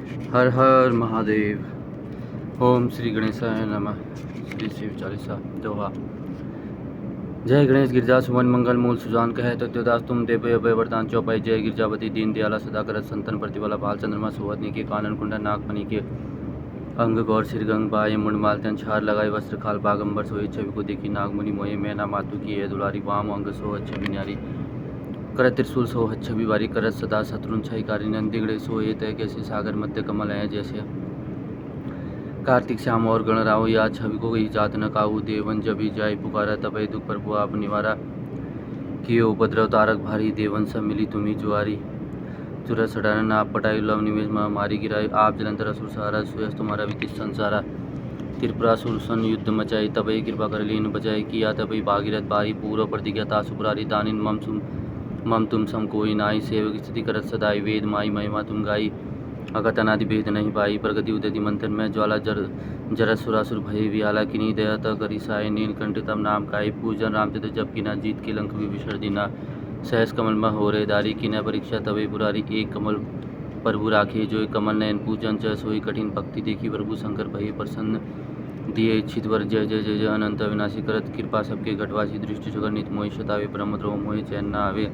हर हर महादेव। ओम श्री गणेशाय नमः। श्री शिव चालीसा दोहा। जय गणेश गिरजा सुमन मंगल मूल सुजान कहे तत्वदास तुम देव अभय वरदान चौपाई। जय गिरजावती दीन दयाला सदा करत संतन प्रतिवाला बाल चंद्रमा सुवदनी के कानन कुंडा नागमणि के अंग गौर सिर गंग बाय मुंडमाल तन छार लगाई वस्त्र खाल बागंबर सोई छवि को देखी नागमुनि मोये मैना मातु की है दुलारी वाम अंग सो छवि न्यारी करत त्रिशूल सो छवि बारी करत सदा शत्रुन छयकारी नंदिगड़े सो ये तय कैसे सागर मध्य कमल है जैसे कार्तिक श्याम और गणराव या छवि को ही जात न काऊ देवन जब ही जाय पुकारा तबे दुख पर आप निवारा किए उपद्रव तारक भारी देवन सब मिली तुम्ही जुआरी चुरा सडाना नाप पटाई लव निवेश मारी गिराई आप जलंधर असुर सहारा सुयस तुम्हारा विकित संसारा त्रिपुरासुर सन युद्ध मचाई तबई कृपा कर लीन बचाई किया तबई भागीरथ बारी पूर्व प्रतिज्ञा तासुपुरारी दानिन मम तुम सम कोई नाई सेवक स्थिति करत सदाई वेद माई महिमा तुम गाई अगत अनादि भेद नहीं पाई प्रगति उदति मंथन में ज्वाला जर सुरासुर भय विहाला किनी दया त करी साय नीलकंठ तम नाम काई पूजन रामचंद्र जब किना जीत के लंक विसर्जिना सहस कमल में हो रे दारी किना परीक्षा तवे बुरारी एक कमल प्रभु राखे जो कमल नयन पूजन च सोई कठिन भक्ति देखी प्रभु शंकर भय प्रसन्न दिए इच्छित वर जय जय जय जय अनंत विनाशी करत कृपा सबके घटवासी दृष्टि जगत नित मोहि शतावे परम द्रोह मोहि चैन न आवे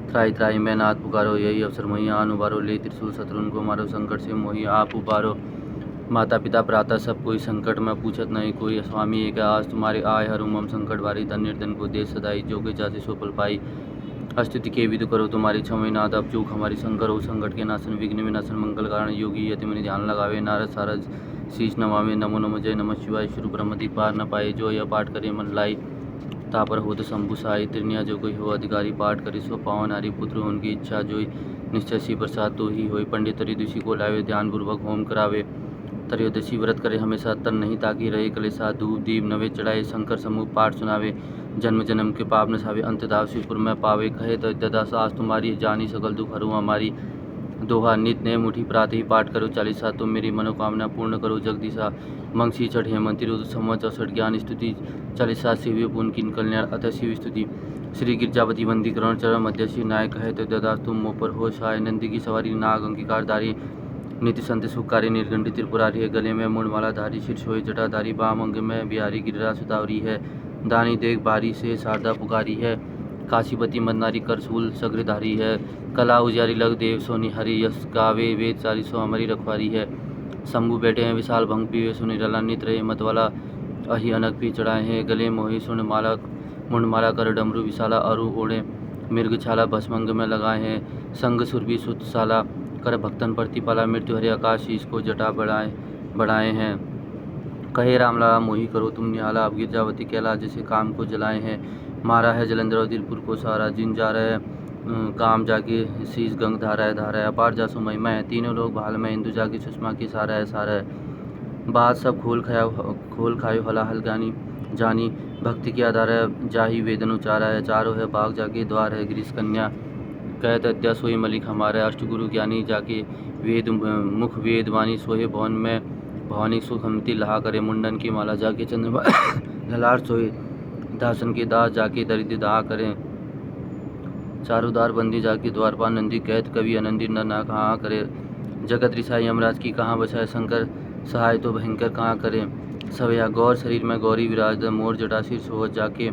त्राई त्राई मैं नाथ पुकारो यही अवसर मोहि आन उबारो ले त्रिशूल शत्रुन को मारो संकट से मोहि आप उबारो माता पिता भ्राता सब कोई संकट में पूछत नहीं कोई स्वामी एक आज तुम्हारे आय हर मम संकट वारी धन निर्धन को दे सदाई जो के जाति सो पल पाई स्तुति के विदु करो तुम्हारी क्षमय नाथ अब चूक हमारी शंकर हो संकट के नाशन विघ्न विनाशन मंगल कारण योगी यति मनि ध्यान लगावे नारद सारद शीश नमावे नमो नमो जय नमः शिवाय शुरू ब्रह्मदि पार न पाए जो यह पाठ करे मन लाई तापर हो तो शंभु साई त्रिनिया जो कोई हो अधिकारी पाठ करे सो पावन नारी पुत्र उनकी इच्छा जोई निश्चय सी प्रसाद तो ही होई पंडित त्रयोदशी को लावे ध्यान पूर्वक होम करावे त्रयोदशी व्रत करे हमेशा तन नहीं ताकि रहे कलेसा धूप दीप नवे चढ़ाए शंकर समूह पाठ सुनावे जन्म जन्म के पाप नसावे अंत दाव शिवपुर में पावे कहे तो ददा सास तुम्हारी जानी सकल दुख हरू हमारी दोहा नित ने मुठी प्रात ही पाठ करो 40 तुम मेरी मनोकामना पूर्ण करो जगदीशा मंगसी छठ हेमंती रुद्र संवत 64 ज्ञान स्तुति 40 शिव पुन किन कल्याण अतः शिव स्तुति श्री गिरजावती वंदी करण चरण मध्य श्री नायक है तो ददा तुम मोह पर हो साय नंदी की सवारी नाग अंकिकार धारी नित्य संत सुखकारी निर्गंडी त्रिपुरारी है गले में मुंडमाला धारी सिर सोई जटाधारी बाम अंग में बिहारी गिरिरा सुतावरी है दानी देख बारी से शारदा पुकारी है काशीपति मन्नारी करसूल सग्रधारी है कला उजारी लग देव सोनी हरि यश गावे वेद चारी सो हमारी रखवारी है शंभु बैठे हैं विशाल भंग पीवे सुनी रला नित्र मत वाला अहि अनक भी चढ़ाए हैं गले मोही सुन माला मुंडमाला कर डमरू विशाला अरु ओढ़े मृग छाला भस्मंग में लगाए हैं संग सुरभि सुतशाला कर भक्तन प्रतिपाला मृत्यु हरे आकाश इसको जटा बढ़ाए हैं कहे रामलाला मोही करो तुम निहाला अब गिरजावती कैला जैसे काम को जलाए हैं मारा है जलंधर और दिलपुर को सारा जिन जा रहे काम जाके शीश गंग धारा है अपार जासु महिमा है तीनों लोग भाल में हिंदू जाके सुषमा की सारा है बात सब खोल खायो हलाहल गानी जानी भक्ति की आधार है जाही वेदन उचारा है चारों है बाग जाके द्वार है गिरीश कन्या कहत अद्या सोई मलिक हमारे अष्टगुरु ज्ञानी जाके वेद मुख वेद वाणी सोहे भवन में भवानी सुखमती लहा करे मुंडन की माला जाके चंद्रमा ललार सोए दासन के दास जाके दरिद्र दाह करें चारों द्वार बंदी जाके द्वारपाल नंदी कहत कवि आनंदी न कहाँ करे जगत रिसाई यमराज की कहाँ बचाए शंकर सहाय तो भयंकर कहाँ करें सवया गौर शरीर में गौरी विराज मोर जटाशिर सोहत जाके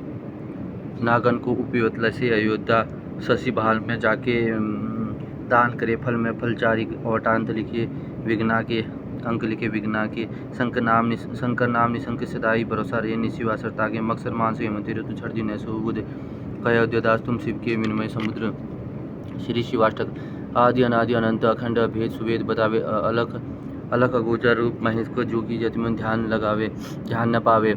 नागन को उपयोतल से अयोध्या शशि बहाल में जाके दान करे फल में फलचारी औटांत लिखे विघ्ना के अंक लिखे विघ्ना के शंकर नाम निशंक सदाई भरोसा रे निशिवासर ताके मक्सर मान से हेमंती ऋतु छड़ दिन ऐसो बुध कह अद्योदास तुम शिव के विनिमय समुद्र श्री शिवाष्टक आदि अनादि अनंत अखंड भेद सुवेद बतावे अलख अलख अगोचर रूप महेश को जो की जतिमन ध्यान न पावे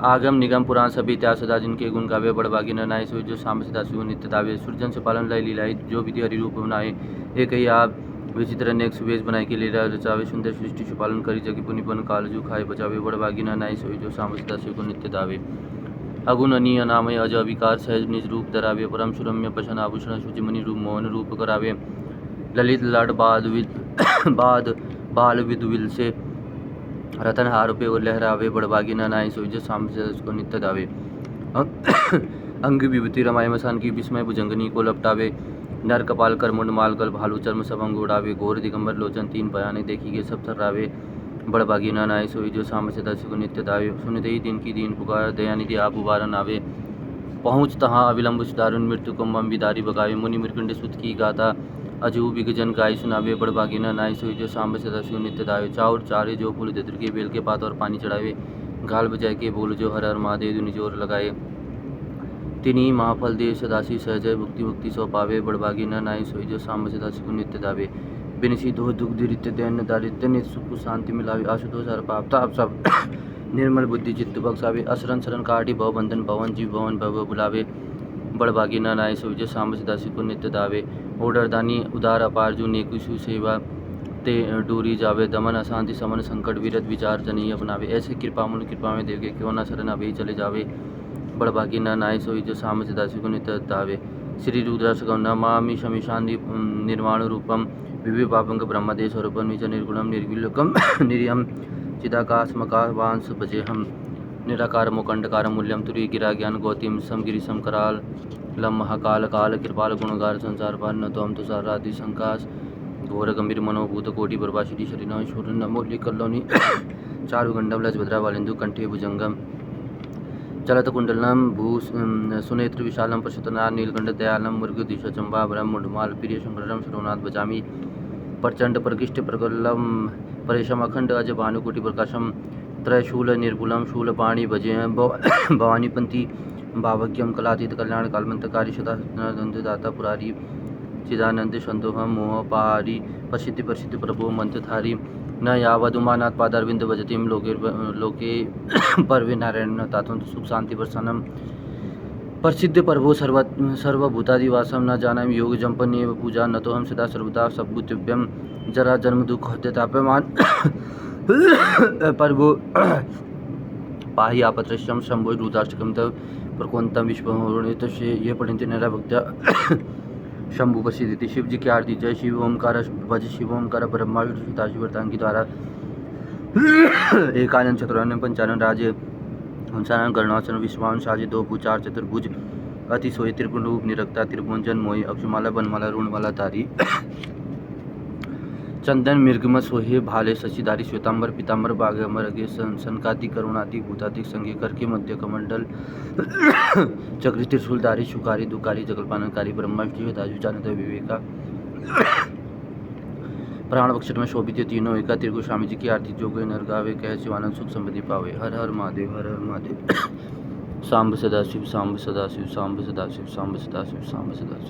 आगम निगम पुराण सभी इतिहास सदा जिनके गुण गावे बड़भागी नाय सो जो साम सदा शिव नित्य दावे सृजन से पालन लय लीलाई जो विधि हरि रूप बनाए एक ही आप विचित्र अनेक सुवेश बनाए के लीला रचावे सुंदर सृष्टि से पालन करी जगी पुनिपन कालजू खाए बचावे बड़भागी नाय सो जो साम सदा शिव को नित्य दावे अगुण अनीय नामय अज अविकार सहज निज रूप धरावे परम सुरम्य पशन आभूषण शुचि मणि रूप मोहन रूप करावे ललित लाड बाल विदुविल से रतन हार पे और लहरावे बड़भागी नाय सो जो साम सदा शिव को नित्य दावे अंग विभूति रमाय मसान की विस्मय भुजंगनी को लपटावे नर कपाल कर मुंड मालगल भालू चर्म सब अंग उड़ावे, घोर दिगंबर लोचन तीन भयाने देखी के सब थर्रावे, बड़भागी न नाय सोई जो साम सदा शिव नित्य दावे, सुनते ही दिन की दीन पुकार दयानिधि आप उबारन आवे, पहुँच तहाँ अविलंब दारुण मृत्यु कुंभम बिदारी बगावे, मुनि मृकंड सुत की गाथा अजू विगजन गाय सुनावे, बड़भागी न नाय सोई जो साम सदा शिव नित्य दावे, चाउर चारे जो फूल दत्र के बेल के पात और पानी चढ़ावे, घाल बजाय के बोल जो हर हर महादेव दुनि जोर लगाए, तिनी महाफल दे सदाशिव सहजय भुक्ति मुक्ति सो पावे, बड़भागी न नाय सोई जो साम सदाशिव नित्य दावे, बिनसी दो दुख दुरित दैन्य दारिद्र्य नित सुख शांति मिलावे, आशुतोष हर पाप ताप सब निर्मल बुद्धि चित्त बख्शावे, असरन शरण काटी भव बंधन भवन जीव भवन भव बुलावे, बड़भागी न नाय सोई जो साम सदाशिव को नित्य दावे, ओडर दानी उदार अपार जो नेकुशु सेवा ते डूरी जावे, दमन अशांति समन संकट विरत विचार जनीय अपनावे, ऐसे कृपा मुन कृपा में देव के क्यों न शरण अभी चले जावे, बड़भागी न नाय सोई जो साम सदाशिव को नित्य दावे, श्री रुद्राष्टकम नमामि शमिशांति निर्वाण रूपम विभि पापंग ब्रह्मदेव स्वरूपम निज निर्गुणम निर्विलोकम निर्यम चिदाकाशमकावांश भजेहम, निराकार मुकंडकार मूल्यम तुरी गिरा ज्ञान गौतम समगिरी समकराल लम महाकाल काल कृपाल गुणगार संसार पाल न तो हम तुषारादि संकाश घोर गंभीर मनोभूत कोटि प्रभाषिणी शरीर शूर नमोली कल्लोनी चारु गंडम लजभद्रा वालिंदु कंठे भुजंगम चलत कुंडलम भू सुनेत्र विशालम पशुतनार नीलकंठ दयालम मृगुदिश चंबाभरम मुंडमाल प्रिय शंकरम श्रोनाथ भजामी प्रचंड प्रकृष्ट प्रगल्लम परेशम अखंड अज भानुकोटि प्रकाशम त्रयशूल निर्भुलम शूलपाणी भजे भवानीपंथी भावज्ञम कलातीत कल्याण कालमंतकारी सदानंददाता पुरारी चिदानंद संतोहम मोहपारी प्रसिद्धि प्रसिद्धि प्रभु मंत्रधारी न यावदुमानाथ पादारविंद भजतिम लोके परवे नारायण तातुं सुख शांति प्रसन्नम प्रसिद्ध प्रभो सर्वभूतादिवासम न जानामि योग जंपन्येव पूजा न तो हम सदा सर्वदा सबुतिभ्यम जरा जन्म दुख हत्यतापमान प्रभु पाहि आपत्रश्यम शंभो रुद्राष्टकम तव प्रकोंतम विश्वमोरणित ये पढ़ते नरा भक्त्या शंभु प्रसिद्धि। शिव जी की आरती। जय शिव ओमकार भज शिव ओमकार ब्रह्मा विष्णु शिवतांग की द्वारा एकानंद चतुरानंद पंचानन राजे हंसानंद गरुणासन विश्वान साजे दो भुचार चतुर्भुज अति सोय त्रिपुण रूप निरक्ता त्रिभुवन मोहि अक्षमाला बनमाला ऋणमाला धारी चंदन मृगम सोहे भाले शशिधारी श्वेतांबर पीतांबर बागमर अगे सनकादि करुणादि भूतादि संगे करके मध्य कमंडल चक्री त्रिशूलधारी शुकारी दुकारी जगलपानकारी ब्रह्मा विष्णु जानते विवेका प्राण अक्षर में शोभित तीनों एका त्रिगु स्वामी जी की आरती जो गए नर गावे कह शिवानंद सुख समृद्धि पावे। हर हर महादेव हर हर महादेव। सांब सदाशिव सांब सदाशिव सांब सदाशिव सांब सदाशिव सांब सदाशिव।